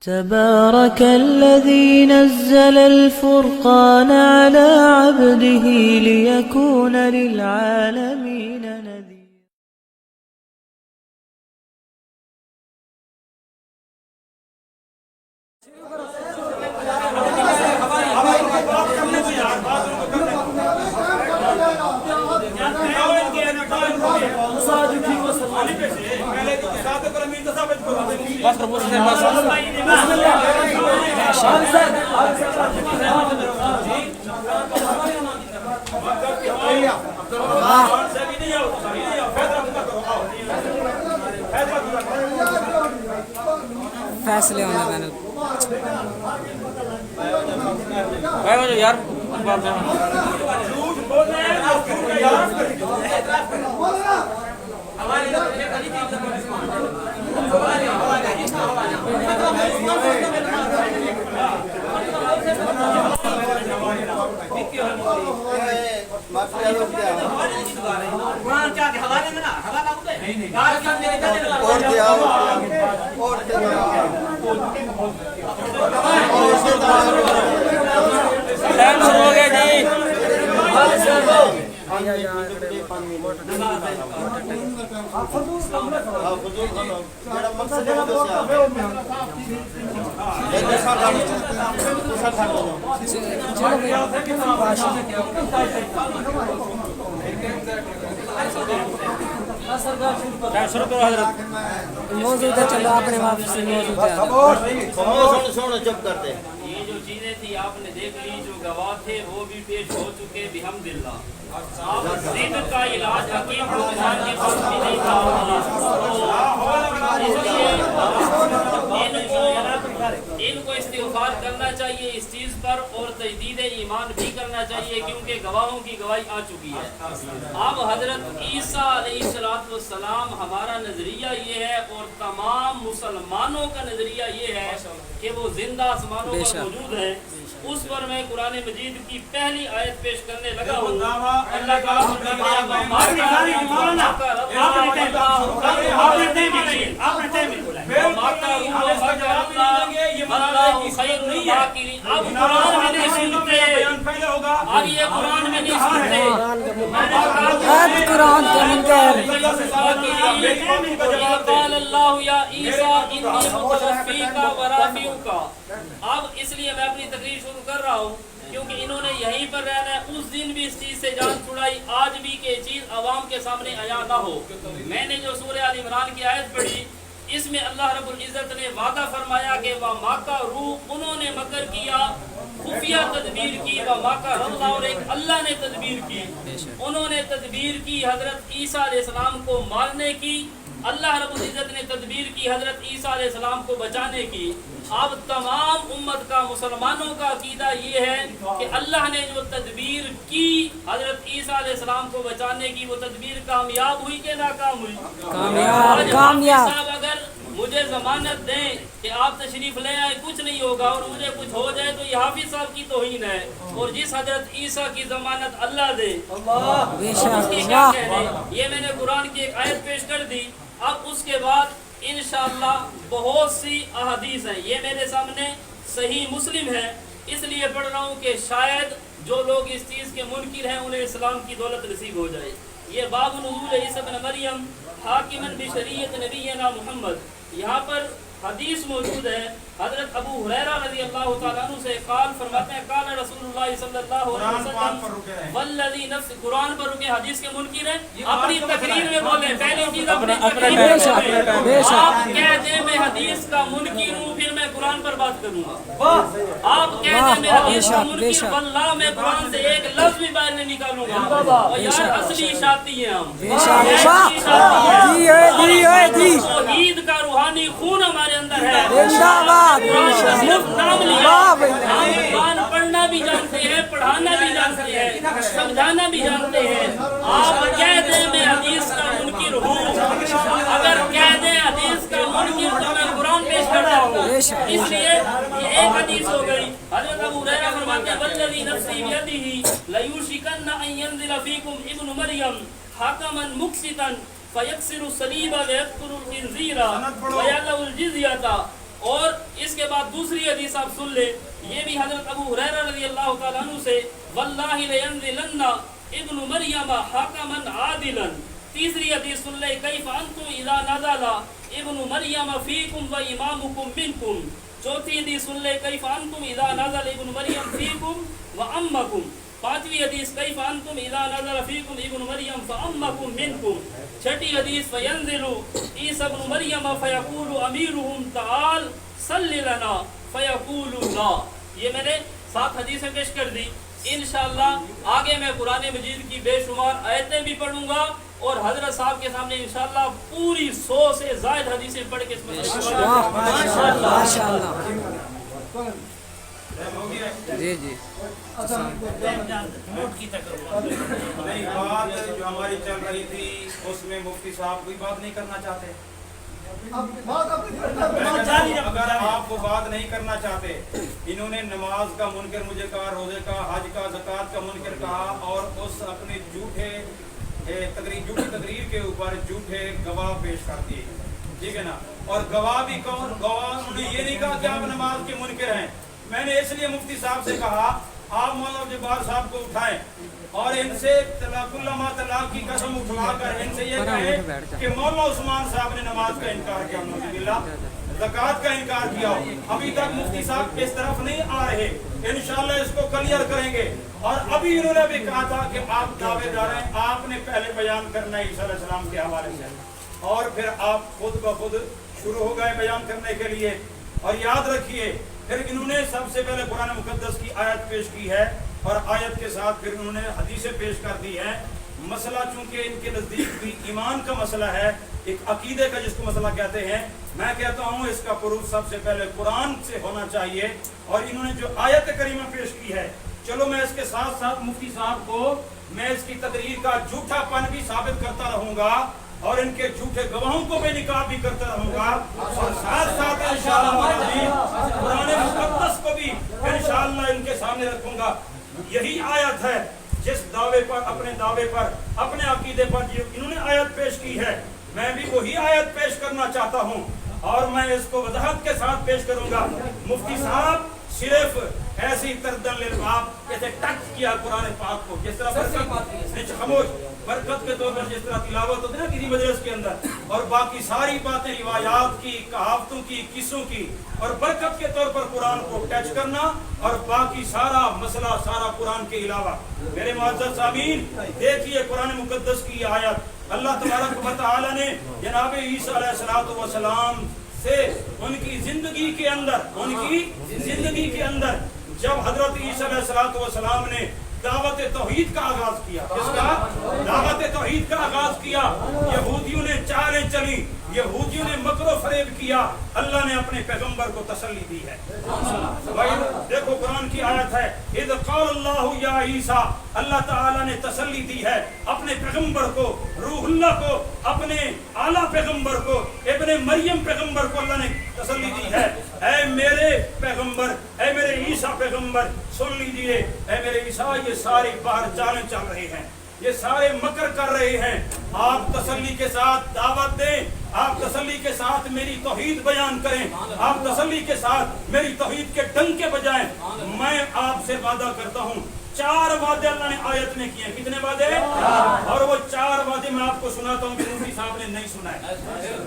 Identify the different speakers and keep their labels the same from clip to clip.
Speaker 1: تبارك الذي نزل الفرقان على عبده ليكون للعالمين نذيرا.
Speaker 2: فیصلے ہونے پینل
Speaker 3: یار ٹائم شروع ہو گیا جی. شروع کرو حضرت.
Speaker 2: موضوع تو چلو اپنے واپس سے موضوع
Speaker 4: چپ کرتے.
Speaker 5: یہ جو چیزیں تھی آپ نے دیکھ لی, جو گواہ تھے وہ بھی پیش ہو چکے بحمداللہ. آپ ضد کا علاج حکیم کو انسان کے پاس بھی نہیں تھا. ان کو استغفار کرنا چاہیے اس چیز پر اور تجدید ایمان بھی کرنا چاہیے, کیونکہ گواہوں کی گواہی آ چکی ہے. اب حضرت عیسیٰ علیہ السلام ہمارا نظریہ یہ ہے اور تمام مسلمانوں کا نظریہ یہ ہے کہ وہ زندہ آسمانوں پر موجود ہیں. اس پر میں قرآن مجید کی پہلی آیت پیش کرنے لگا ہوں. اللہ تعالیٰ قرآن میں نہیں سنتے.
Speaker 2: قرآن کے منکر
Speaker 5: قال اللہ یا عیسیٰ انی متوفیک و رافعک. اب اس لیے میں اپنی تقریر شروع کر رہا ہوں کیونکہ انہوں نے یہیں پر رہنا ہے. اس دن بھی اس چیز سے جان چھڑائی, آج بھی کہ یہ چیز عوام کے سامنے عیاں نہ ہو. میں نے جو سورہ آل عمران کی آیت پڑھی, اس میں اللہ رب العزت نے وعدہ فرمایا کہ وَمَكَرُوا, انہوں نے مکر کیا, خفیہ تدبیر کی. وَمَكَرَ اللَّهُ, اور ایک اللہ نے تدبیر کی. انہوں نے تدبیر کی حضرت عیسیٰ علیہ السلام کو مارنے کی. اللہ رب العزت نے تدبیر کی حضرت عیسیٰ علیہ السلام کو بچانے کی. اب تمام امت کا, مسلمانوں کا عقیدہ یہ ہے کہ اللہ نے جو تدبیر کی حضرت عیسیٰ علیہ السلام کو بچانے کی, وہ تدبیر کامیاب ہوئی کہ ناکام ہوئی؟
Speaker 2: کامیاب.
Speaker 5: صاحب اگر مجھے ضمانت دیں کہ آپ تشریف لے آئے, کچھ نہیں ہوگا, اور مجھے کچھ ہو جائے تو یہ حافظ صاحب کی توہین ہے. اور جس حضرت عیسیٰ کی ضمانت اللہ دے, اس کی کیا کہنے. یہ میں نے قرآن کی ایک آیت پیش کر دی. اب اس کے بعد انشاءاللہ بہت سی احادیث ہیں. یہ میرے سامنے صحیح مسلم ہے, اس لیے پڑھ رہا ہوں کہ شاید جو لوگ اس چیز کے منکر ہیں انہیں اسلام کی دولت نصیب ہو جائے. یہ باب نزول عیسیٰ ابن مریم حاکماً بشریعت نبینا محمد, یہاں پر حدیث موجود ہے. حضرت ابو ہریرہ رضی اللہ تعالیٰ عنہ سے قال فرماتے ہیں قال رسول اللہ صلی اللہ علیہ وسلم والذی نفس, قرآن پر رکے, حدیث کے منکر ہیں. اپنی تقریر میں بولیں, پہلی چیز اپنی تقریر میں بولیں. آپ کہہ دیں میں حدیث کا منکر ہوں, پھر میں قرآن پر بات کروں گا. آپ کہہ دیں میں حدیث کا منکر, واللہ میں قرآن سے ایک لفظ بھی باہر نہیں نکالوں گا. اور یار اصلی شاتی ہیں ہم, توحید کا روحانی خون ہمارے اندر ہے. نام لیا, قرآن پڑھنا بھی جانتے ہیں, پڑھانا بھی جانتے ہیں, سمجھانا بھی جانتے ہیں. آپ کہہ دیں میں حدیث کا منکر ہوں, اگر کہہ دیں حدیث کا منکر تو میں قرآن پیش کرتا ہوں. اس لیے یہ ایک حدیث ہو گئی. حضرت ابو ہریرہ فرماتے ہیں والذی نفسی بیدہ لیوشکن ان ینزل فیکم ابن مریم حکما مقسطا فیکسر الصلیب ویقتل الخنزیر ویعلو الجزیۃ. اور اس کے بعد دوسری حدیث آپ سن لیں، یہ بھی حضرت ابو ہریرہ رضی اللہ تعالیٰ عنہ سے، واللہ لینزلن ابن مریم حکما عادلا۔ تیسری حدیث سن لیں، کیف انتم اذا نزل ابن مریم فیکم و امامکم منکم۔ چوتھی حدیث سن لیں، کیف انتم اذا نزل ابن مریم فیکم و امکم۔ پانچویں حدیث، کیف انتم اذا نزل فیکم ابن مریم فامکم منکم۔ چھٹی حدیث، فینزل عیسی ابن مریم فیقول امیرہم تعال صلی لنا فیقول لا۔ یہ میں نے 7 حدیثیں پیش کر دی۔ انشاءاللہ آگے میں قرآن مجید کی بے شمار آیتیں بھی پڑھوں گا اور حضرت صاحب کے سامنے انشاءاللہ پوری 100 سے زائد حدیثیں پڑھ کے اس میں
Speaker 2: ماشاءاللہ۔ جی جی
Speaker 5: نوٹ کی تکرار
Speaker 6: نہیں، بات جو ہماری چل رہی تھی اس میں مفتی صاحب کوئی بات نہیں کرنا چاہتے۔ اگر آپ وہ بات نہیں کرنا چاہتے، انہوں نے نماز کا منکر مجھے کہا، روزے کا، حج کا، زکوٰۃ کا منکر کہا، اور اس اپنے جھوٹی تقریر کے اوپر جھوٹے گواہ پیش کر دیے، ٹھیک ہے نا؟ اور گواہ بھی کون؟ گواہ انہوں نے یہ نہیں کہا کہ آپ نماز کے منکر ہیں۔ میں نے اس لیے مفتی صاحب سے کہا آپ مولانا جبار صاحب کو اٹھائیں اور ان سے طلاق العلماء طلاق کی قسم اٹھوا کر ان سے یہ کہیں کہ مولانا عثمان صاحب نے نماز کا انکار کیا، زکوٰۃ کا انکار کیا۔ ابھی تک مفتی صاحب اس طرف نہیں آ رہے، انشاءاللہ اس کو کلیئر کریں گے۔ اور ابھی انہوں نے بھی کہا تھا کہ آپ دعوے دار ہیں، آپ نے پہلے بیان کرنا ہے عیسیٰ علیہ السلام کے حوالے سے، اور پھر آپ خود بخود شروع ہو گئے بیان کرنے کے لیے۔ اور یاد رکھیے، پھر انہوں نے سب سے پہلے قرآن مقدس کی آیت پیش کی ہے، اور آیت کے ساتھ پھر انہوں نے حدیثیں پیش کر دی ہیں۔ مسئلہ چونکہ ان کے نزدیک بھی ایمان کا مسئلہ ہے، ایک عقیدے کا جس کو مسئلہ کہتے ہیں، میں کہتا ہوں اس کا پروف سب سے پہلے قرآن سے ہونا چاہیے۔ اور انہوں نے جو آیت کریمہ پیش کی ہے، چلو میں اس کے ساتھ ساتھ مفتی صاحب کو میں اس کی تقریر کا جھوٹا پن بھی ثابت کرتا رہوں گا، اور ان کے جھوٹے گواہوں کو بے نقاب بھی کرتا رہوں گا، اور ساتھ ساتھ انشاءاللہ قرآن مقدس کو بھی انشاءاللہ ان کے سامنے رکھوں گا۔ یہی آیت ہے جس دعوے پر، اپنے دعوے پر، اپنے عقیدے پر جو انہوں نے آیت پیش کی ہے، میں بھی وہی آیت پیش کرنا چاہتا ہوں، اور میں اس کو وضاحت کے ساتھ پیش کروں گا۔ مفتی صاحب صرف ایسی تردن للباب ایسے ٹچ کیا قرآن پاک کو، جس طرح خاموش برکت کے طور پر جس طرح تلاوت ہوتی ہے نا کسی مجلس کے اندر، اور باقی ساری باتیں روایات کی، کہاوتوں کی، قصوں کی، اور برکت کے طور پر قرآن کو ٹچ کرنا، اور باقی سارا مسئلہ سارا قرآن کے علاوہ۔ میرے معزز سامعین، دیکھیے قرآن مقدس کی آیت، اللہ تبارک و تعالی نے جناب عیسیٰ علیہ السلام سے ان کی زندگی کے اندر جب حضرت عیسیٰ علیہ السلام نے دعوت توحید کا آغاز کیا، کس کا؟ دعوت توحید کا آغاز کیا، یہودیوں نے چالیں چلی، یہودیوں نے مکر و فریب کیا، اللہ نے اپنے پیغمبر کو تسلی دی ہے۔ بھائی دیکھو قرآن کی آیت ہے، اذ قال اللہ یا عیسیٰ، اللہ تعالیٰ نے تسلی دی ہے اپنے پیغمبر کو، روح اللہ کو، اپنے اعلیٰ پیغمبر کو، ابن مریم پیغمبر کو اللہ نے تسلی دی ہے، اے میرے پیغمبر، اے میرے عیسیٰ پیغمبر سن لیجئے، اے میرے عیسیٰ یہ ساری باہر چالیں چل رہے ہیں، یہ سارے مکر کر رہے ہیں، آپ تسلی کے ساتھ دعوت دیں، آپ تسلی کے ساتھ میری توحید بیان کریں، آپ تسلی کے ساتھ میری توحید کے ڈنکے بجائیں۔ میں آپ سے وعدہ کرتا ہوں 4 وعدے اللہ نے آیت میں کیے ہیں۔ کتنے وعدے؟ اور وہ 4 وعدے میں آپ کو سناتا ہوں کہ مفتی صاحب نے نہیں سنا ہے۔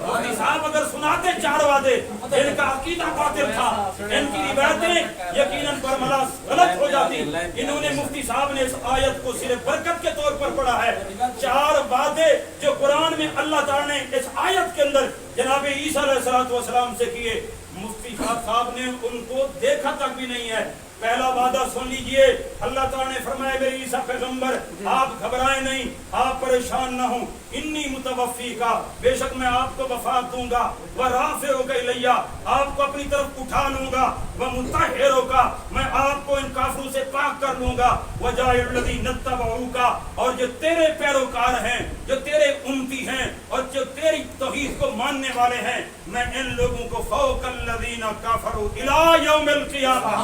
Speaker 6: مفتی صاحب اگر سناتے 4 وعدے، ان کا عقیدہ باطل تھا، ان کی روایتیں یقیناً برملا غلط ہو جاتی۔ انہوں نے مفتی صاحب نے اس آیت کو صرف برکت کے طور پر پڑھا ہے۔ 4 وعدے جو قرآن میں اللہ تعالیٰ نے اس آیت کے اندر جناب عیسیٰ علیہ السلام سے کیے، مفتی صاحب نے ان کو دیکھا تک بھی نہیں ہے۔ پہلا وعدہ سن لیجئے، اللہ تعالیٰ نے فرمایا میرے عیسیٰ پیغمبر آپ گھبرائیں نہیں، آپ پریشان نہ ہوں، انی متوفی کا، بے شک میں آپ کو وفات دوں گا، ورافعک الیہ، آپ کو اپنی طرف اٹھا لوں گا، ومطہرک، میں آپ کو ان کافروں سے پاک کر لوں گا، وجاعل الذین اتبعوک، اور جو تیرے پیروکار ہیں، جو تیرے امتی ہیں، اور جو تیری توحید کو ماننے والے ہیں، میں ان لوگوں کو فوق الذین کفروا الی یوم القیامہ،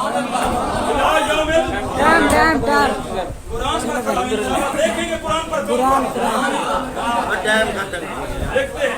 Speaker 6: قرآن پر دیکھیں گے، قرآن پر دیکھتے ہیں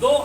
Speaker 5: 2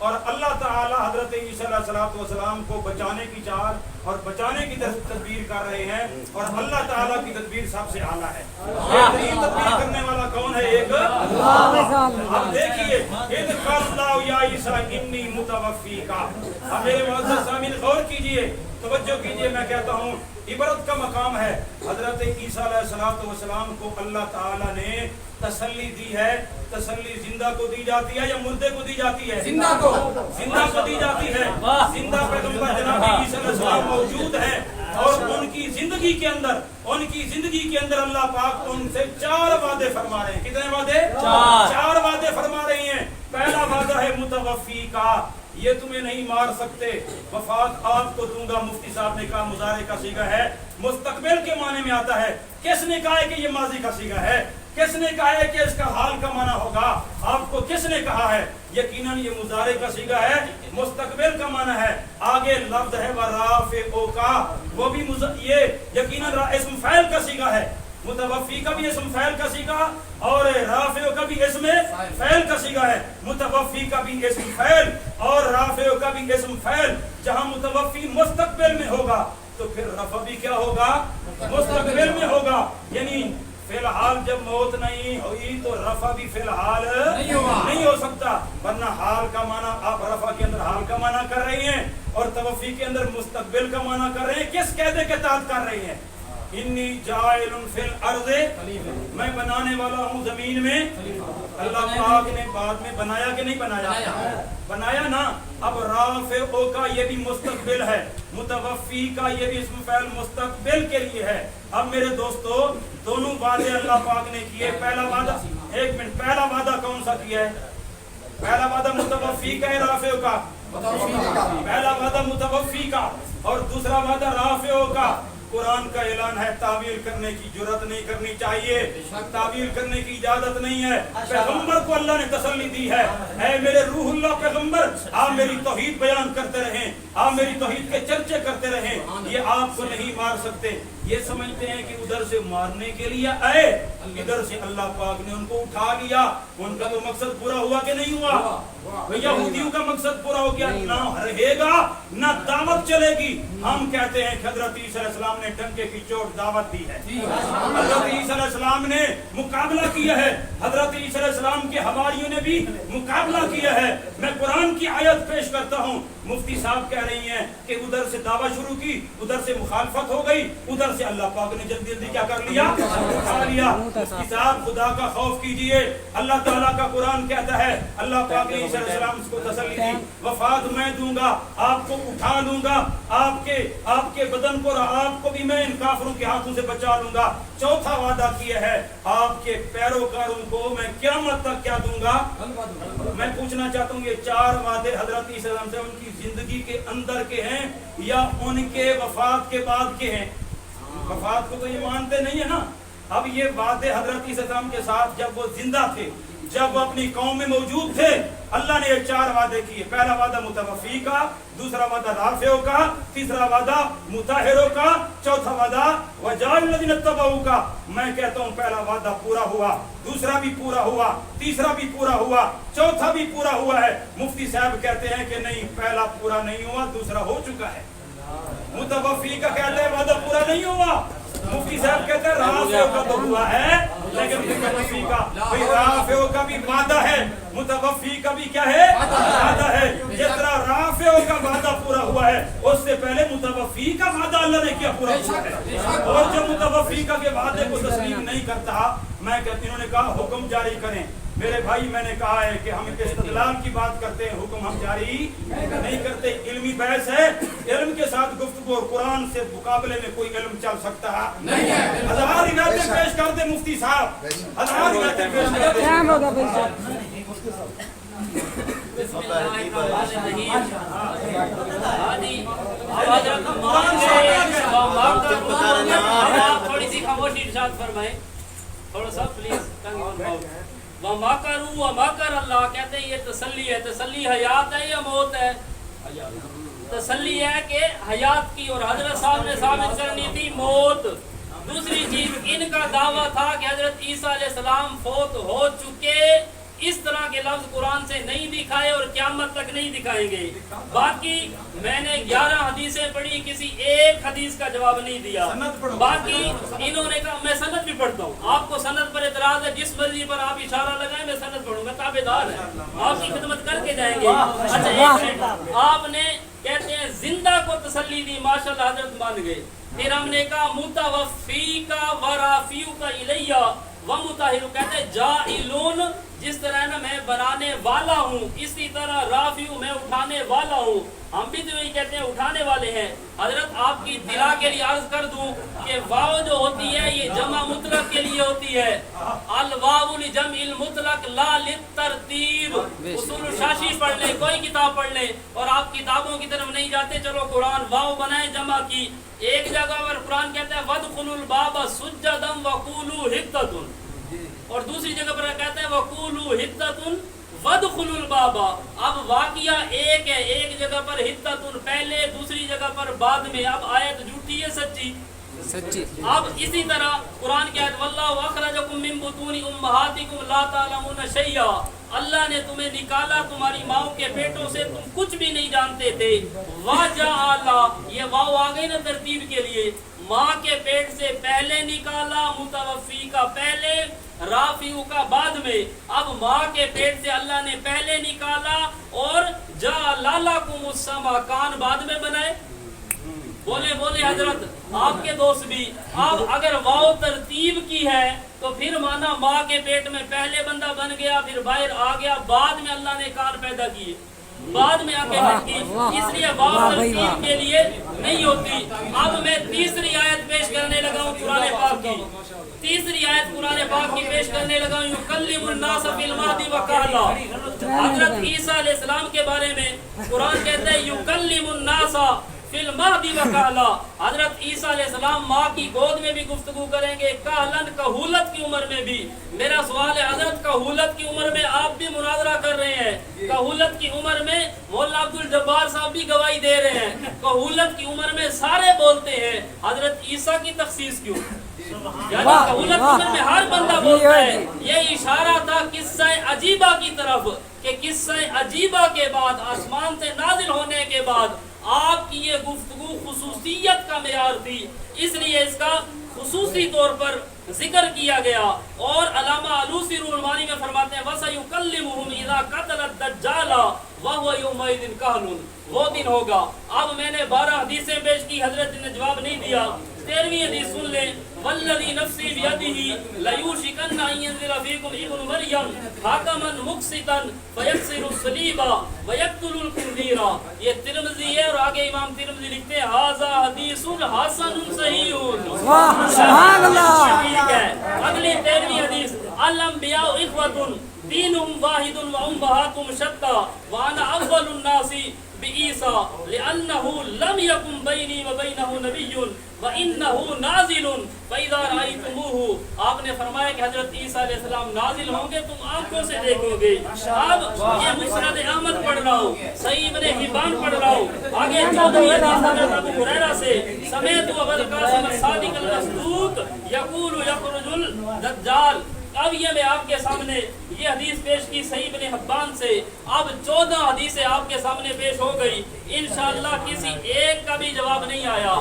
Speaker 6: اور اللہ تعالی حضرت عیسیٰ علیہ السلام کو بچانے کی چال اور بچانے کی تدبیر کر رہے ہیں، اور اللہ تعالیٰ کی تدبیر سب سے اعلیٰ ہے۔ بہترین تدبیر کرنے والا کون ہے؟ ایک اللہ۔ اب دیکھیے اذ قال اللہ یا عیسیٰ انی متوفیک۔ اب میرے معزز سامعین غور کیجئے، توجہ کیجئے، میں کہتا ہوں عبرت کا مقام ہے۔ حضرت عیسیٰ علیہ السلام کو اللہ تعالیٰ نے تسلی دی ہے۔ تسلی زندہ کو دی جاتی ہے یا مردے کو دی جاتی ہے؟ زندہ کو دی جاتی ہے۔ زندہ پیغمبر جناب عیسیٰ علیہ السلام موجود ہیں، اور ان کی زندگی کے اندر اللہ پاک ان سے 4 وعدے فرما رہے ہیں۔ کتنے وعدے؟ 4 وعدے فرما رہے ہیں۔ پہلا وعدہ ہے متوفی کا، یہ تمہیں نہیں مار سکتے، وفات آپ کو دوں گا۔ مفتی صاحب نے کہا مضارع کا صیغہ ہے، مستقبل کے معنی میں آتا ہے۔ کس نے کہا ہے کہ یہ ماضی کا صیغہ ہے؟ کس نے کہا ہے کہ اس کا حال کا معنی ہوگا؟ آپ کو کس نے کہا ہے؟ یقیناً یہ مضارع کا صیغہ ہے، مستقبل کا معنی ہے۔ آگے لفظ ہے ورافعو کا، وہ بھی یہ یقیناً اسم فاعل کا صیغہ ہے۔ متوفی کا بھی اسم فاعل کا صیغہ اور رافع کا بھی اسم فاعل کا صیغہ ہے۔ متوفی کا بھی اسم فاعل اور رافع کا بھی اسم فاعل۔ جہاں متوفی مستقبل میں ہوگا تو پھر رفع بھی کیا ہوگا؟ مستقبل میں ہوگا۔ یعنی فی الحال جب موت نہیں ہوئی تو رفع بھی فی الحال نہیں ہو سکتا، ورنہ حال کا معنی آپ رفع کے اندر حال کا معنی کر رہے ہیں اور توفی کے اندر مستقبل کا معنی کر رہے ہیں۔ کس قاعدے کے تحت کر رہے ہیں؟ انی جاعل فی الارض، میں بنانے والا ہوں زمین میں۔ اللہ پاک نے بعد میں بنایا کہ نہیں بنایا؟ بنایا نا۔ اب رافع کا یہ بھی مستقبل ہے، متوفی کا یہ بھی اسم فاعل مستقبل کے لیے ہے۔ اب میرے دوستو دونوں وعدے اللہ پاک نے کیے۔ پہلا وعدہ، ایک منٹ، پہلا وعدہ کون سا کیا ہے؟ پہلا وعدہ متوفی کا ہے، رافع کا؟ پہلا وعدہ متوفی کا اور دوسرا وعدہ رافع کا۔ قرآن کا اعلان ہے، تعویل کرنے کی جرات نہیں کرنی چاہیے، تعویل کرنے کی اجازت نہیں ہے۔ پیغمبر کو اللہ نے تسلی دی ہے، اے میرے روح اللہ پیغمبر، آپ میری توحید بیان کرتے رہیں، آپ میری توحید کے چرچے کرتے رہیں، یہ آپ کو نہیں مار سکتے۔ یہ سمجھتے ہیں کہ ادھر سے مارنے کے لیے آئے، ادھر سے اللہ پاک نے ان کو اٹھا لیا۔ ان کا تو مقصد پورا ہوا کہ نہیں ہوا؟ یہودیوں کا مقصد پورا ہو گیا، نہ رہے گا نہ دعوت چلے گی۔ ہم کہتے ہیں کہ حضرت عیسیٰ علیہ السلام نے ڈنکے کی چوٹ دعوت دی ہے، حضرت عیسیٰ علیہ السلام نے مقابلہ کیا ہے، حضرت عیسیٰ علیہ السلام کے حواریوں نے بھی مقابلہ کیا ہے۔ میں قرآن کی آیت پیش کرتا ہوں، مفتی صاحب کہہ رہی ہیں کہ ادھر سے دعوت شروع کی، ادھر سے مخالفت ہو گئی، ادھر سے اللہ پاک نے جلدی جلدی کیا کر لیا؟ اٹھا لیا۔ مفتی صاحب خدا کا خوف کیجئے، اللہ تعالیٰ کا قرآن کہتا ہے، اللہ پاک نے عیسیٰ علیہ السلام کو تسلی دی، وفات میں دوں گا، آپ کو اٹھا لوں گا، آپ کے بدن کو اور آپ کو بھی میں ان کافروں کے ہاتھوں سے بچا لوں گا۔ چوتھا وعدہ کیا ہے، آپ کے پیروکاروں کو میں قیامت تک کیا دوں گا؟ میں پوچھنا چاہتا ہوں یہ 4 وعدے حضرت عیسیٰ علیہ السلام سے ان کی زندگی کے اندر کے ہیں یا ان کے وفات کے بعد کے ہیں؟ وفات کو تو یہ مانتے نہیں ہے نا۔ اب یہ وعدے حضرت عیسیٰ علیہ السلام کے ساتھ جب وہ زندہ تھے، جب وہ اپنی قوم میں موجود تھے، اللہ نے یہ 4 وعدے کیے۔ پہلا وعدہ متوفی کا، دوسرا وعدہ رافع کا، تیسرا وعدہ مطہر کا، چوتھا وعدہ وجاعل الذین اتبعوا کا۔ میں کہتا ہوں پہلا وعدہ پورا ہوا، دوسرا بھی پورا ہوا، تیسرا بھی پورا ہوا، چوتھا بھی پورا ہوا ہے۔ مفتی صاحب کہتے ہیں کہ نہیں، پہلا پورا نہیں ہوا، دوسرا ہو چکا ہے۔ متوفی کا کہتے ہیں وعدہ پورا نہیں ہوا، مفتی صاحب کہتے ہیں رافع کا تو ہوا ہے، لیکن متوفی کا بھئی رافع کا بھی وعدہ ہے، متوفی کا بھی کیا ہے؟ وعدہ ہے۔ جس طرح رافع کا وعدہ پورا ہوا ہے، اس سے پہلے متوفی کا وعدہ اللہ نے کیا پورا ہوا ہے۔ اور جب متوفی کا کے وعدے کو تسلیم نہیں کرتا، میں کہتی انہوں نے کہا حکم جاری کریں۔ میرے بھائی میں نے کہا ہے کہ ہم استدلال کی بات کرتے ہیں، حکم ہم جاری نہیں کرتے۔ علمی بحث ہے، علم کے ساتھ گفتگو، اور قرآن سے مقابلے میں کوئی علم چل سکتا نہیں ہے۔ ہزار روایتیں پیش کر دیں مفتی صاحب، ہزار روایتیں پیش کر دیں۔
Speaker 5: بسم اللہ الرحمن الرحیم۔ تھوڑی سی خاموشی ارشاد فرمائیں، تھوڑا سا پلیز۔ وَمَكَرُوا وَمَكَرَ اللہ، کہتے ہیں یہ تسلی ہے۔ تسلی حیات ہے یا موت ہے؟ تسلی ہے کہ حیات کی، اور حضرت صاحب نے ثابت کرنی تھی موت۔ دوسری چیز ان کا دعویٰ تھا کہ حضرت عیسیٰ علیہ السلام فوت ہو چکے، اس طرح کے لفظ قرآن سے نہیں دکھائے اور قیامت تک نہیں دکھائیں گے. باقی میں نے 11 حدیثیں پڑھی, کسی ایک حدیث کا جواب نہیں دیا. باقی انہوں نے کہا میں سند بھی پڑھتا ہوں. آپ کو سند پر اعتراض ہے, جس مرضی پر آپ اشارہ لگائیں میں سند پڑھوں گا, تابع دار ہے, آپ کی خدمت کر کے جائیں گے. اچھا ایک منٹ, آپ نے کہتے ہیں زندہ کو تسلی دی, ماشاءاللہ حضرت مان گئے. پھر ہم نے کہا متوفی کا ورافیو کا الیہ ومطہر, کہتے ہیں جائلون, جس طرح نا میں بنانے والا ہوں اسی طرح رافیو میں اٹھانے والا ہوں. ہم بھی تو یہی کہتے ہیں اٹھانے والے ہیں. حضرت آپ کی اطلاع کے لیے عرض کر دوں کہ واو جو ہوتی ہے یہ جمع مطلق کے لیے ہوتی ہے. الواو لجمع المطلق لا للترتیب. اصول شاشی پڑھ لیں, کوئی کتاب پڑھ لیں, اور آپ کتابوں کی طرف نہیں جاتے, چلو قرآن واو بنائیں جمع کی. ایک جگہ پر قرآن کہتا ہے وَادْخُلُوا الْبَابَ سُجَّدًا وَقُولُوا حِطَّةٌ, اور دوسری جگہ پر کہتا ہے وَقُولُوا حِطَّةٌ وَادْخُلُوا الْبَابَ. اب واقعہ ایک ہے, ایک جگہ پر حِطَّةٌ پہلے, دوسری جگہ پر بعد میں. اب آیت جھوٹی ہے سچی؟
Speaker 2: سچی.
Speaker 5: اب اسی طرح قرآن کی آیت وَاللَّهُ أَخْرَجَكُم مِّن بُطُونِ أُمَّهَاتِكُمْ لَا تَعْلَمُونَ شَيْئًا, اللہ نے تمہیں نکالا تمہاری ماؤں کے پیٹوں سے, تم کچھ بھی نہیں جانتے تھے. وَجَعَلَ, یہ واو آ گئی نا ترتیب کے لیے, ماں کے پیٹ سے پہلے نکالا, متوفی کا پہلے, رافیو کا بعد میں. اب ماں کے پیٹ سے اللہ نے پہلے نکالا, اور جَعَلَ لَكُمُ السَّمْعَ, کان بعد میں بنائے. بولے بولے حضرت, آپ کے دوست بھی. اب اگر واو ترتیب کی ہے تو پھر مانا ماں کے پیٹ میں پہلے بندہ بن گیا, پھر باہر آ گیا, بعد میں اللہ نے کان پیدا کیے, بعد میں آنکھیں کی. اس لیے واو ترتیب کے لیے نہیں ہوتی. اب میں تیسری آیت پیش کرنے لگا ہوں قرآن پاک کی. تیسری آیت قرآن پاک کی پیش کرنے لگا ہوں. یکلم الناس فی المہد وکہلا, حضرت عیسیٰ علیہ السلام کے بارے میں قرآن کہتا ہے یکلم الناس فی المہد وکہلا. حضرت عیسیٰ علیہ السلام ماں کی گود میں بھی گفتگو کریں گے, کہلن, کہولت کی عمر میں بھی. میرا سوال ہے حضرت, کہولت کی عمر میں آپ بھی مناظرہ کر رہے ہیں, کہولت کی عمر میں مولانا عبد الجبار صاحب بھی گواہی دے رہے ہیں, کہولت کی عمر میں سارے بولتے ہیں, حضرت عیسیٰ کی تخصیص کیوں؟ یعنی کہولت کی عمر میں ہر بندہ بولتا ہے. یہ اشارہ تھا قصہ عجیبہ کی طرف, کہ قصہ عجیبہ کے بعد, آسمان سے نازل ہونے کے بعد آپ کی یہ گفتگو خصوصیت کا معیار تھی, اس لیے اس کا خصوصی طور پر ذکر کیا گیا. اور علامہ علوسی روح المانی میں فرماتے ہیں وَسَيُكَلِّمُهُمْ إِذَا قَتَلَ الدَّجَّالَ وَهُوَ يَوْمَئِذٍ كَهْلٌ, وہ دن ہوگا. اب میں نے 12 حدیثیں پیش کی, حضرت نے جواب نہیں دیا. 13ویں حدیث سن لیں, وَالَّذِي نَفْسِي بِيَدِهِ لَيُوشِكَنَّ أَن يَنزِلَ فِيكُمْ ابْنُ مَرْيَمَ حَكَمًا مُقْسِطًا فَيَكْسِرُ الصَّلِيبَ وَيَقْتُلُ الْخِنزِيرَ. یہ ترمذی ہے, اور آگے امام ترمذی لکھتے ہیں ھذا حدیث حسن صحیح.
Speaker 2: واہ سبحان اللہ.
Speaker 5: ٹھیک ہے. اگلی 13ویں حدیث, الانبیاء اخوۃ دینہم واحد وامہاتہم شتیٰ وانا اول الناس بعیسیٰ لأنہ لم یکن بینی وبینہ نبی وانہ نازل فاذا رأیتموہ. آپ نے فرمایا کہ حضرت عیسیٰ علیہ السلام نازل ہوں گے, تم آنکھوں سے دیکھو گے. اب یہ مسند احمد پڑھ رہا ہوں, صحیح ابن حبان پڑھ رہا ہوں. آگے 14ویں حدیث حضرت ابو ہریرہ سے, سمعت ابا القاسم الصادق المصدوق یقول یخرج الدجال. اب یہ میں آپ کے سامنے یہ حدیث پیش کی صحیح ابن حبان سے. اب 14 حدیثیں آپ کے سامنے پیش ہو گئی. انشاءاللہ کسی ایک کا بھی جواب نہیں آیا.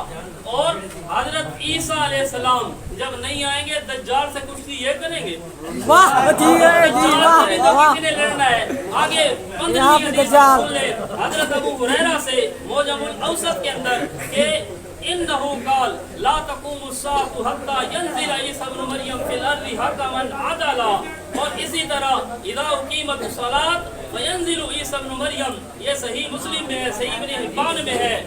Speaker 5: اور حضرت عیسیٰ علیہ السلام جب نہیں آئیں گے دجال سے کشتی یہ کریں گے.
Speaker 2: واہ جی واہ
Speaker 5: کتنے لڑنا ہے. آگے 15ویں حدیث سن لیں حضرت ابو ہریرہ سے موجم الاوسط کے اندر کہ انہو قال لا تقوم الساعة حتى ينزل عیسیٰ ابن مریم فی الارض حکما عدلا. اور اسی طرح اذا اقیمت الصلاة فینزل عیسیٰ ابن مریم, یہ صحیح مسلم میں ہے, صحیح ابن حبان میں ہے.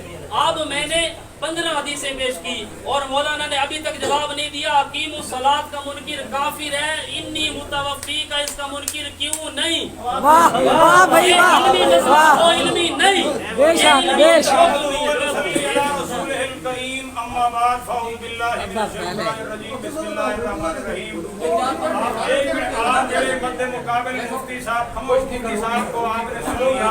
Speaker 5: اب میں نے 15 حدیثیں پیش کی اور مولانا نے ابھی تک جواب نہیں دیا. اقیم الصلاۃ کا منکر کافر ہے, انی متوفی کا اس کا منکر کیوں نہیں؟
Speaker 2: واہ واہ بھائی واہ
Speaker 5: علمی نہیں,
Speaker 2: بے شک بے شک.
Speaker 6: اما بعد فاعوذ باللہ من الشیطان الرجیم بسم اللہ الرحمن الرحیم. آپ ایک منٹ آپ میرے مد مقابل مفتی صاحب خاموش مفتی صاحب کو آپ نے سنیا,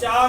Speaker 6: 4